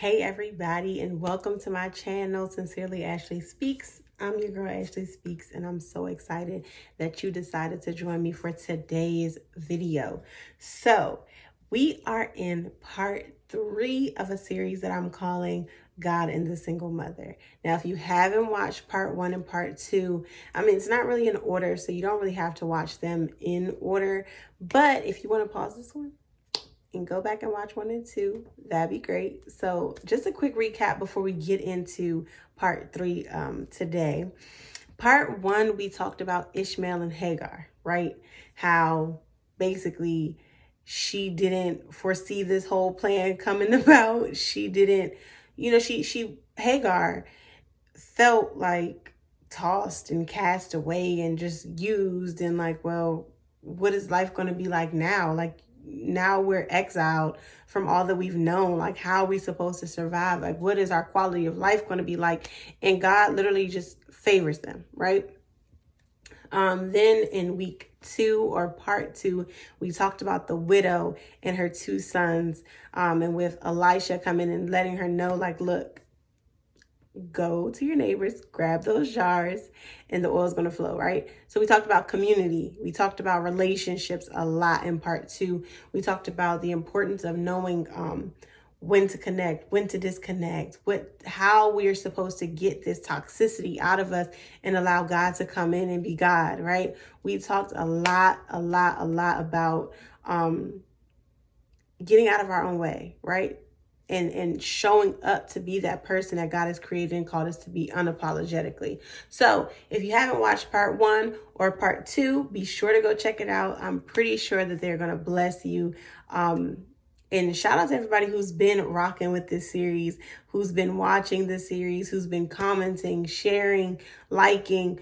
Hey everybody, and welcome to my channel, Sincerely Ashley Speaks. I'm your girl Ashley Speaks, and I'm so excited that you decided to join me for today's video. So we are in part 3 of a series that I'm calling God and the Single Mother. Now, if you haven't watched part 1 and part 2, it's not really in order, so you don't really have to watch them in order. But if you want to pause this one and go back and watch 1 and 2, that'd be great. So just a quick recap before we get into part 3 today. Part 1, we talked about Ishmael and Hagar, right? How basically she didn't foresee this whole plan coming about. She didn't, Hagar felt like tossed and cast away and just used, and like, well, what is life going to be like now? Like, now we're exiled from all that we've known. Like, how are we supposed to survive? Like, what is our quality of life going to be like? And God literally just favors them, right? Then in week 2, or part 2, we talked about the widow and her 2 sons, and with Elisha coming and letting her know, like, look, go to your neighbors, grab those jars, and the oil is going to flow, right? So we talked about community. We talked about relationships a lot in part 2. We talked about the importance of knowing when to connect, when to disconnect, how we are supposed to get this toxicity out of us and allow God to come in and be God, right? We talked a lot about getting out of our own way, right? And showing up to be that person that God has created and called us to be unapologetically. So if you haven't watched part 1 or part 2, be sure to go check it out. I'm pretty sure that they're going to bless you. And shout out to everybody who's been rocking with this series, who's been watching this series, who's been commenting, sharing, liking,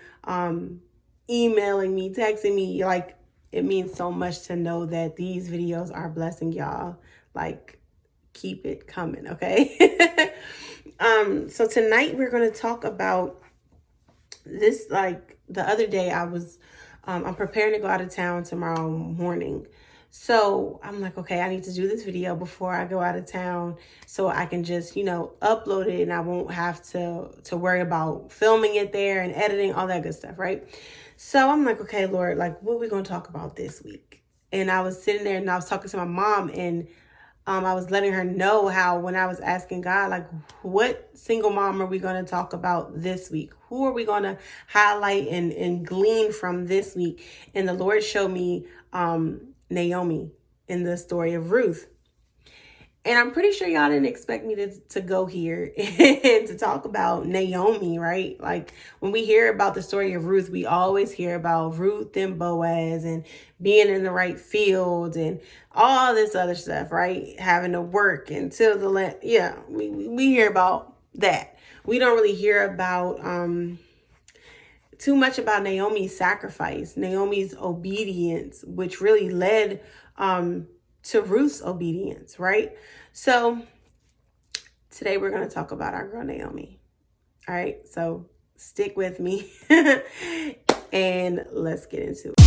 emailing me, texting me. Like, it means so much to know that these videos are blessing y'all. Like, keep it coming, okay? So tonight we're going to talk about this. Like, the other day I'm preparing to go out of town tomorrow morning. So I'm like, okay, I need to do this video before I go out of town so I can just, upload it, and I won't have to worry about filming it there and editing, all that good stuff, right? So I'm like, okay, Lord, like, what are we going to talk about this week? And I was sitting there and I was talking to my mom, and I was letting her know how, when I was asking God, like, what single mom are we going to talk about this week? Who are we going to highlight and glean from this week? And the Lord showed me Naomi in the story of Ruth. And I'm pretty sure y'all didn't expect me to go here and to talk about Naomi, right? Like, when we hear about the story of Ruth, we always hear about Ruth and Boaz and being in the right field and all this other stuff, right? Having to work until the land. Yeah, we hear about that. We don't really hear about too much about Naomi's sacrifice, Naomi's obedience, which really led to Ruth's obedience, right? So today we're going to talk about our girl Naomi. All right, so stick with me and let's get into it.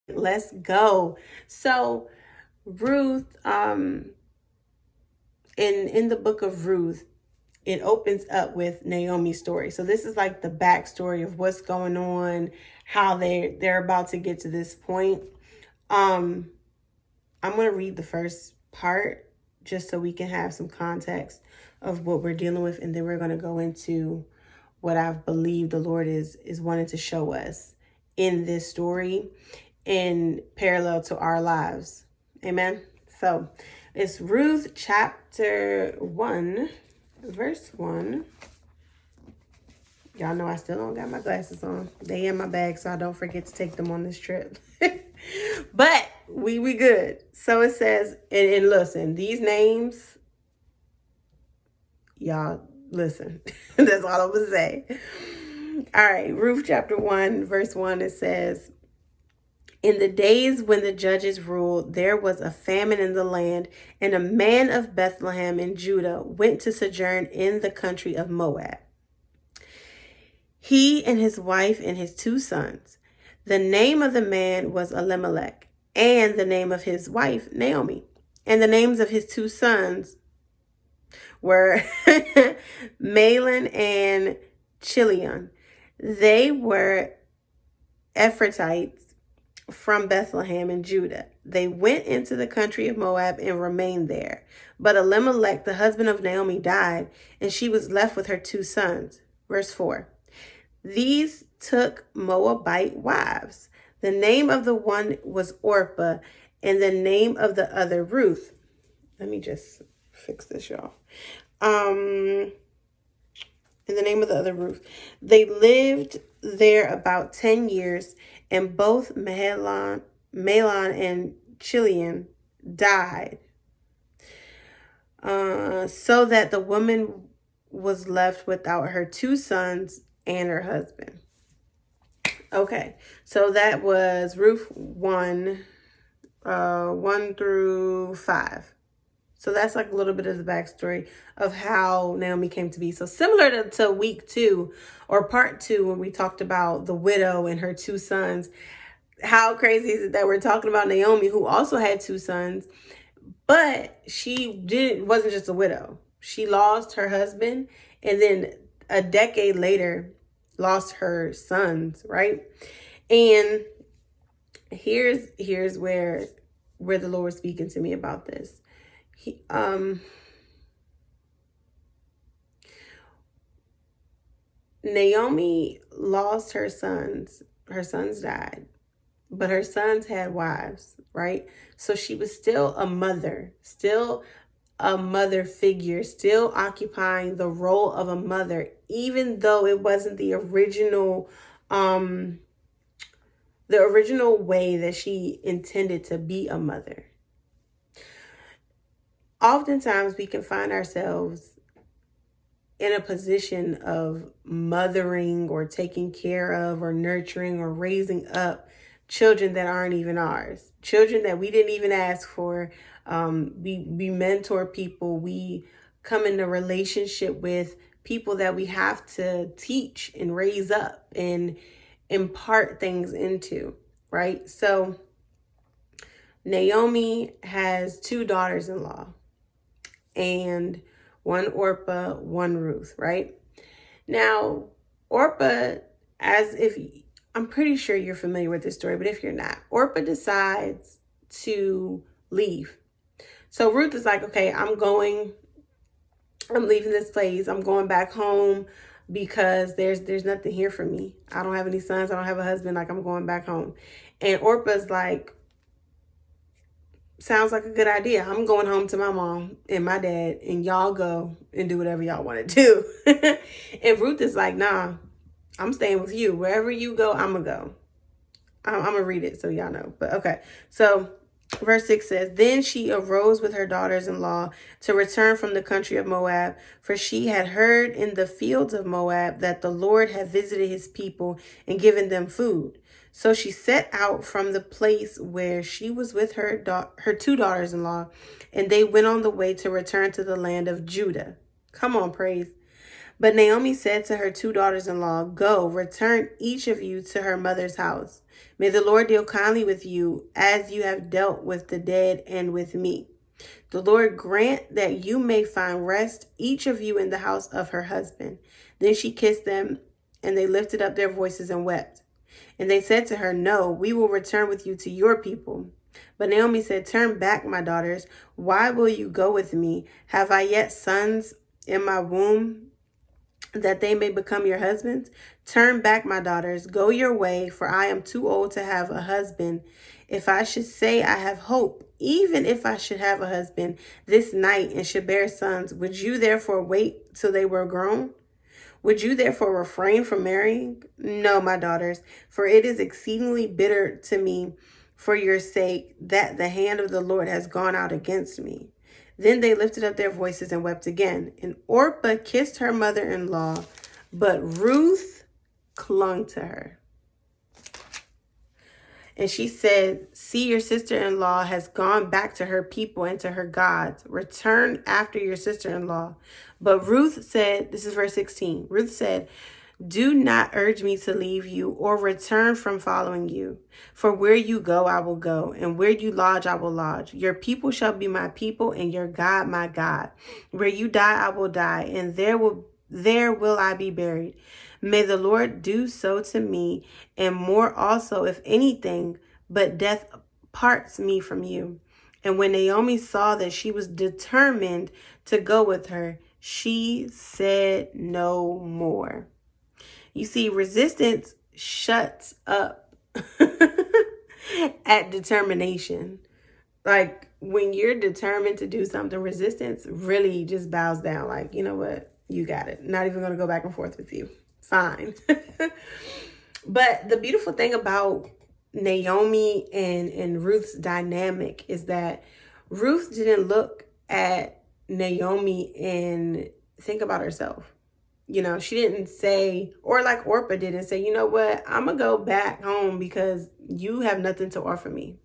Let's go. So Ruth, in the book of Ruth, it opens up with Naomi's story. So this is like the backstory of what's going on, how they're about to get to this point. I'm going to read the first part just so we can have some context of what we're dealing with, and then we're going to go into what I believe the Lord is wanting to show us in this story in parallel to our lives. Amen. So it's Ruth chapter 1, verse 1. Y'all know I still don't got my glasses on. They in my bag, so I don't forget to take them on this trip. But we good. So it says, and listen, these names, y'all listen. That's all I'm gonna say. All right, Ruth chapter 1, verse 1, it says, In the days when the judges ruled, there was a famine in the land, and a man of Bethlehem in Judah went to sojourn in the country of Moab. He and his wife and his 2 sons. The name of the man was Elimelech, and the name of his wife Naomi. And the names of his 2 sons were Mahlon and Chilion. They were Ephrathites from Bethlehem in Judah. They went into the country of Moab and remained there. But Elimelech, the husband of Naomi, died, and she was left with her 2 sons. Verse 4. These took Moabite wives. The name of the one was Orpah, and the name of the other Ruth. Let me just fix this, y'all. And the name of the other Ruth. They lived there about 10 years, and both Mahlon and Chilion died, so that the woman was left without her 2 sons and her husband. Okay, so that was Ruth 1, 1 through 5. So that's like a little bit of the backstory of how Naomi came to be. So similar to week 2 or part 2, when we talked about the widow and her 2 sons, how crazy is it that we're talking about Naomi, who also had 2 sons, but she wasn't just a widow. She lost her husband, and then a decade later lost her sons, right? And here's where the Lord was speaking to me about this. Naomi lost her sons. Her sons died, but her sons had wives, right? So she was still a mother figure, still occupying the role of a mother, even though it wasn't the original way that she intended to be a mother. Oftentimes we can find ourselves in a position of mothering or taking care of or nurturing or raising up children that aren't even ours, children that we didn't even ask for. We mentor people. We come into relationship with people that we have to teach and raise up and impart things into, right? So Naomi has 2 daughters-in-law, and one Orpah, one Ruth, right? Now, Orpah, I'm pretty sure you're familiar with this story, but if you're not, Orpah decides to leave. So Ruth is like, okay, I'm leaving this place. I'm going back home because there's nothing here for me. I don't have any sons. I don't have a husband. Like, I'm going back home. And Orpah's like, sounds like a good idea. I'm going home to my mom and my dad, and y'all go and do whatever y'all want to do. And Ruth is like, nah, I'm staying with you. Wherever you go, I'm going to go. I'm going to read it so y'all know. But okay. So verse 6 says, Then she arose with her daughters-in-law to return from the country of Moab, for she had heard in the fields of Moab that the Lord had visited his people and given them food. So she set out from the place where she was with her 2 daughters-in-law, and they went on the way to return to the land of Judah. Come on, praise. But Naomi said to her 2 daughters-in-law, Go, return each of you to her mother's house. May the Lord deal kindly with you as you have dealt with the dead and with me. The Lord grant that you may find rest, each of you in the house of her husband. Then she kissed them, and they lifted up their voices and wept. And they said to her, No, we will return with you to your people. But Naomi said, Turn back, my daughters. Why will you go with me? Have I yet sons in my womb, that they may become your husbands? Turn back, my daughters. Go your way, for I am too old to have a husband. If I should say I have hope, even if I should have a husband this night and should bear sons, would you therefore wait till they were grown? Would you therefore refrain from marrying? No, my daughters, for it is exceedingly bitter to me for your sake that the hand of the Lord has gone out against me. Then they lifted up their voices and wept again. And Orpah kissed her mother-in-law, but Ruth clung to her. And she said, see, your sister-in-law has gone back to her people and to her gods. Return after your sister-in-law. But Ruth said, this is verse 16. Ruth said, do not urge me to leave you or return from following you. For where you go, I will go, and where you lodge, I will lodge. Your people shall be my people, and your God, my God. Where you die, I will die, and there will I be buried. May the Lord do so to me, and more also, if anything, but death parts me from you. And when Naomi saw that she was determined to go with her, she said no more. You see, resistance shuts up at determination. Like when you're determined to do something, resistance really just bows down. Like, you know what? You got it. Not even going to go back and forth with you. Fine. But the beautiful thing about Naomi and Ruth's dynamic is that Ruth didn't look at Naomi and think about herself. You know, she didn't say, or like Orpah didn't say, you know what, I'm going to go back home because you have nothing to offer me.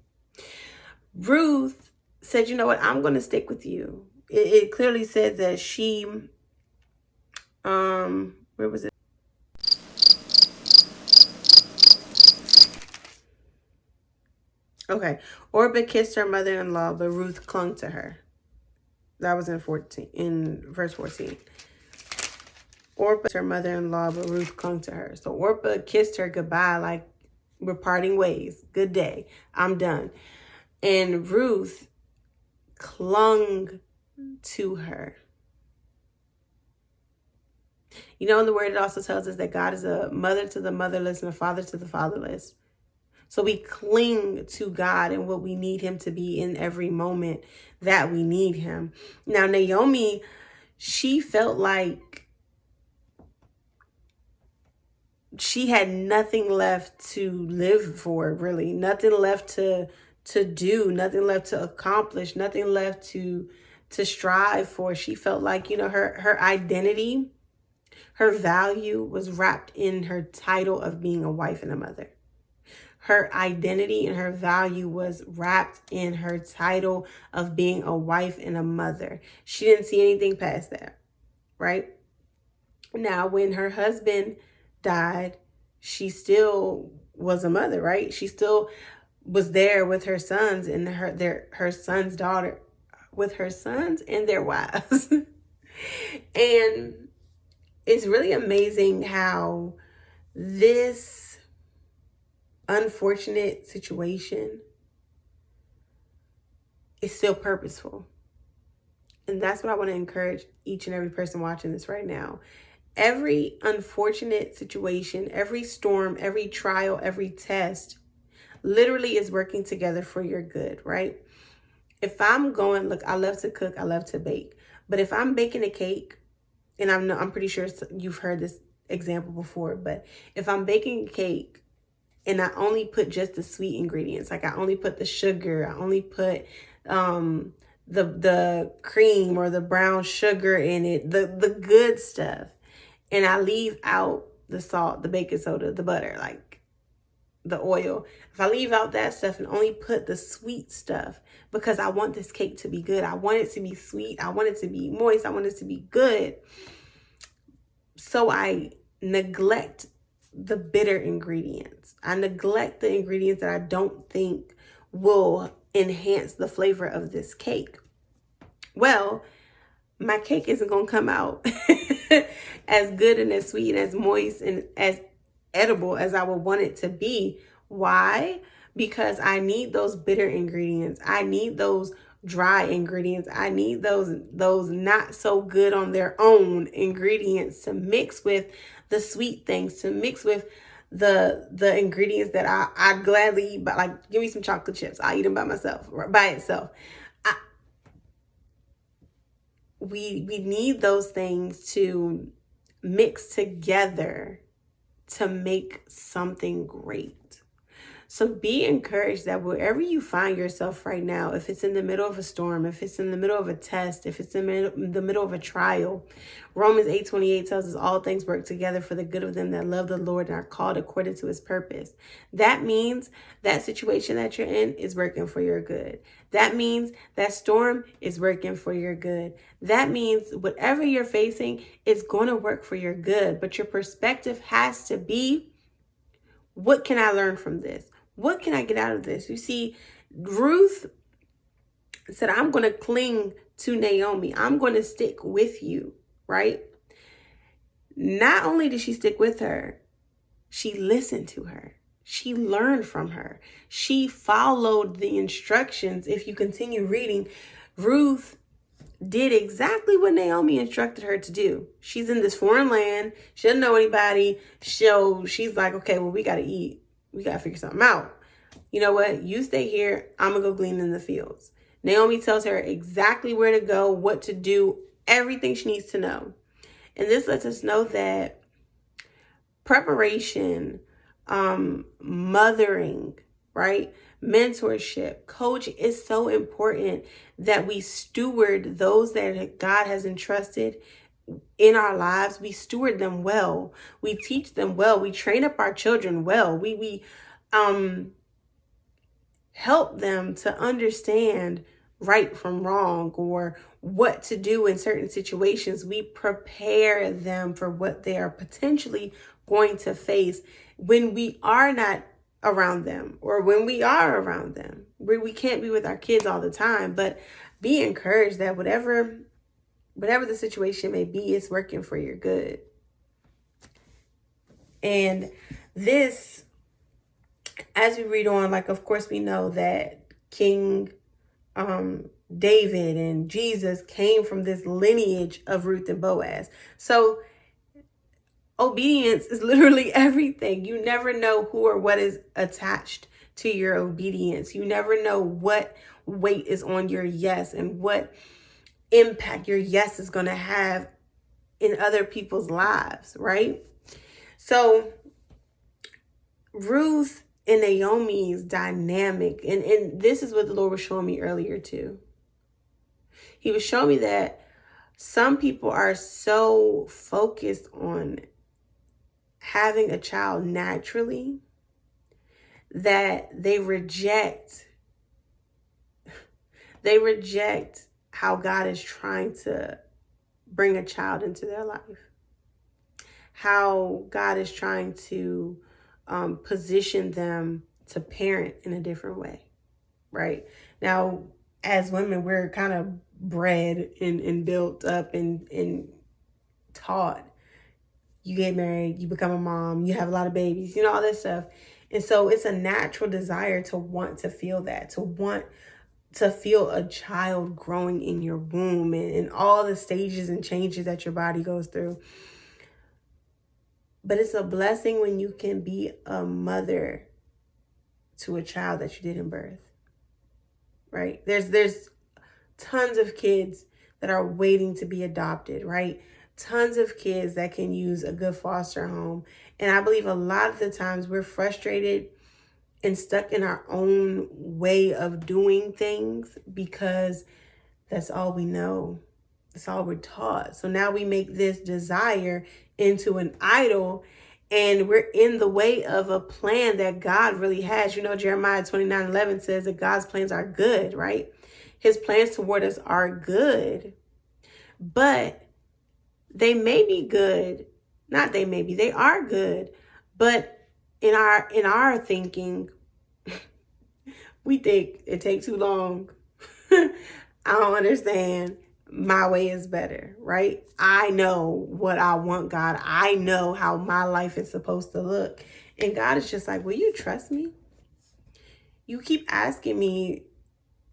Ruth said, you know what, I'm going to stick with you. It clearly said that she, where was it? Okay. Orpah kissed her mother-in-law, but Ruth clung to her. That was in verse 14. Orpah, her mother-in-law, but Ruth clung to her. So Orpah kissed her goodbye, like, we're parting ways. Good day. I'm done. And Ruth clung to her. You know, in the word, it also tells us that God is a mother to the motherless and a father to the fatherless. So we cling to God and what we need him to be in every moment that we need him. Now, Naomi, she felt like she had nothing left to live for, really. Nothing left to do, nothing left to accomplish, nothing left to strive for. She felt like, you know, her identity, her value was wrapped in her title of being a wife and a mother. Her identity and her value was wrapped in her title of being a wife and a mother. She didn't see anything past that, right? Now, when her husband died, she still was a mother, right? She still was there with her sons and her son's daughter, with her sons and their wives. And it's really amazing how this unfortunate situation is still purposeful. And that's what I want to encourage each and every person watching this right now. Every unfortunate situation, every storm, every trial, every test literally is working together for your good, right? If I'm going, look, I love to cook, I love to bake. But if I'm baking a cake, and I'm pretty sure you've heard this example before, but if I'm baking a cake and I only put just the sweet ingredients, like I only put the sugar, I only put the cream or the brown sugar in it, the good stuff, and I leave out the salt, the baking soda, the butter, like the oil. If I leave out that stuff and only put the sweet stuff, because I want this cake to be good, I want it to be sweet, I want it to be moist, I want it to be good. So I neglect the bitter ingredients. I neglect the ingredients that I don't think will enhance the flavor of this cake. Well, my cake isn't going to come out as good and as sweet and as moist and as edible as I would want it to be. Why? Because I need those bitter ingredients. I need those dry ingredients. I need those not so good on their own ingredients to mix with the sweet things, to mix with the ingredients that I'd gladly eat. But like, give me some chocolate chips. I eat them by myself, by itself. We need those things to mix together to make something great. So be encouraged that wherever you find yourself right now, if it's in the middle of a storm, if it's in the middle of a test, if it's in the middle of a trial, Romans 8:28 tells us all things work together for the good of them that love the Lord and are called according to his purpose. That means that situation that you're in is working for your good. That means that storm is working for your good. That means whatever you're facing is going to work for your good. But your perspective has to be, what can I learn from this? What can I get out of this? You see, Ruth said, I'm going to cling to Naomi. I'm going to stick with you, right? Not only did she stick with her, she listened to her. She learned from her. She followed the instructions. If you continue reading, Ruth did exactly what Naomi instructed her to do. She's in this foreign land. She doesn't know anybody. So she's like, okay, well, we got to eat. We got to figure something out. You know what? You stay here. I'm going to go glean in the fields. Naomi tells her exactly where to go, what to do, everything she needs to know. And this lets us know that preparation, mothering, right? Mentorship, coach is so important, that we steward those that God has entrusted in our lives. We steward them well. We teach them well. We train up our children well. We help them to understand right from wrong, or what to do in certain situations. We prepare them for what they are potentially going to face when we are not around them, or when we are around them. We can't be with our kids all the time, but be encouraged that whatever the situation may be, it's working for your good. And this, as we read on, like, of course, we know that King David and Jesus came from this lineage of Ruth and Boaz. So obedience is literally everything. You never know who or what is attached to your obedience. You never know what weight is on your yes, and what impact your yes is going to have in other people's lives, right? So Ruth and Naomi's dynamic, and this is what the Lord was showing me earlier too. He was showing me that some people are so focused on having a child naturally that they reject how God is trying to bring a child into their life, how God is trying to position them to parent in a different way, right? Now, as women, we're kind of bred and built up and taught. You get married, you become a mom, you have a lot of babies, all this stuff. And so it's a natural desire to want to feel that, to want to feel a child growing in your womb, and all the stages and changes that your body goes through. But it's a blessing when you can be a mother to a child that you didn't birth, right? There's tons of kids that are waiting to be adopted, right? Tons of kids that can use a good foster home. And I believe a lot of the times we're frustrated and stuck in our own way of doing things because that's all we know. That's all we're taught. So now we make this desire into an idol, and we're in the way of a plan that God really has. Jeremiah 29:11 says that God's plans are good, right? His plans toward us are good, but they may be good. Not they may be, they are good. But in our thinking, we think it takes too long. I don't understand. My way is better, right? I know what I want, God. I know how my life is supposed to look. And God is just like, will you trust me? You keep asking me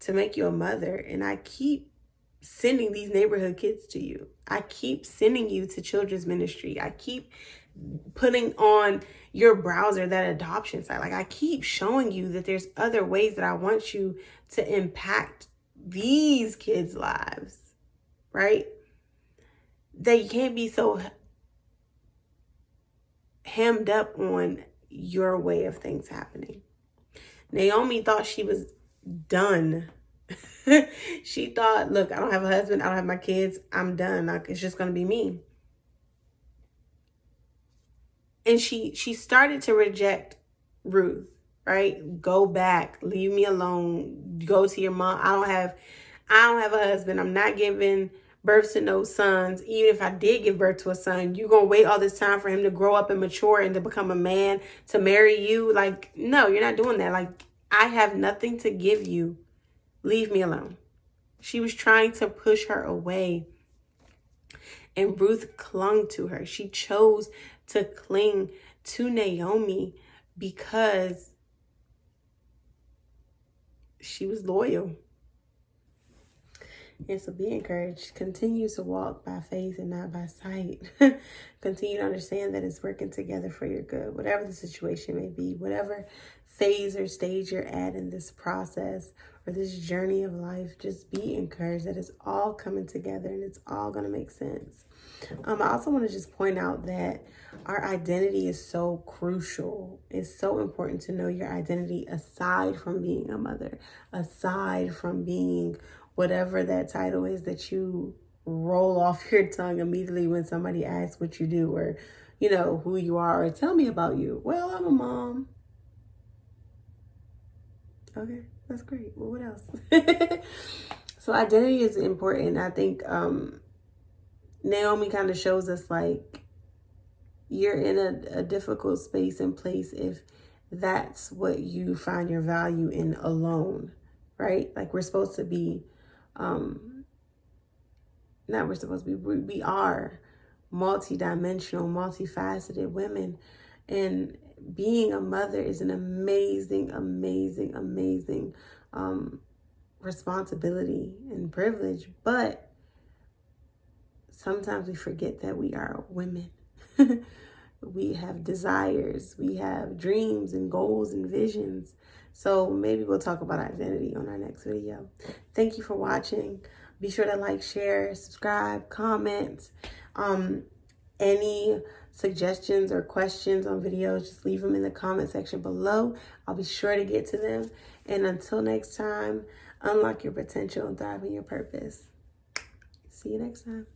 to make you a mother, and I keep sending these neighborhood kids to you. I keep sending you to children's ministry. I keep putting on your browser that adoption site. Like, I keep showing you that there's other ways that I want you to impact these kids' lives, right? They can't be so hemmed up on your way of things happening. Naomi thought she was done. She thought, look, I don't have a husband, I don't have my kids, I'm done. Like, it's just gonna be me. And she started to reject Ruth, right? Go back, leave me alone, go to your mom. I don't have a husband. I'm not giving birth to no sons. Even if I did give birth to a son, you gonna wait all this time for him to grow up and mature and to become a man to marry you? Like, no, you're not doing that. Like, I have nothing to give you. Leave me alone. She was trying to push her away. And Ruth clung to her. She chose to cling to Naomi because she was loyal. And so be encouraged. Continue to walk by faith and not by sight. Continue to understand that it's working together for your good, whatever the situation may be, whatever phase or stage you're at in this process or this journey of life. Just be encouraged that it's all coming together and it's all going to make sense. I also want to just point out that our identity is so crucial. It's so important to know your identity aside from being a mother, aside from being whatever that title is that you roll off your tongue immediately when somebody asks what you do or, you know, who you are or tell me about you. Well, I'm a mom. Okay, that's great. Well, what else? So identity is important. I think Naomi kind of shows us like you're in a difficult space and place if that's what you find your value in alone, right? Like we're supposed to be, we are multi-dimensional, multifaceted women. And being a mother is an amazing, amazing, amazing responsibility and privilege. But sometimes we forget that we are women. We have desires, we have dreams and goals and visions. So maybe we'll talk about identity on our next video. Thank you for watching. Be sure to like, share, subscribe, comment. Any suggestions or questions on videos, just leave them in the comment section below. I'll be sure to get to them. And until next time, unlock your potential and thrive in your purpose. See you next time.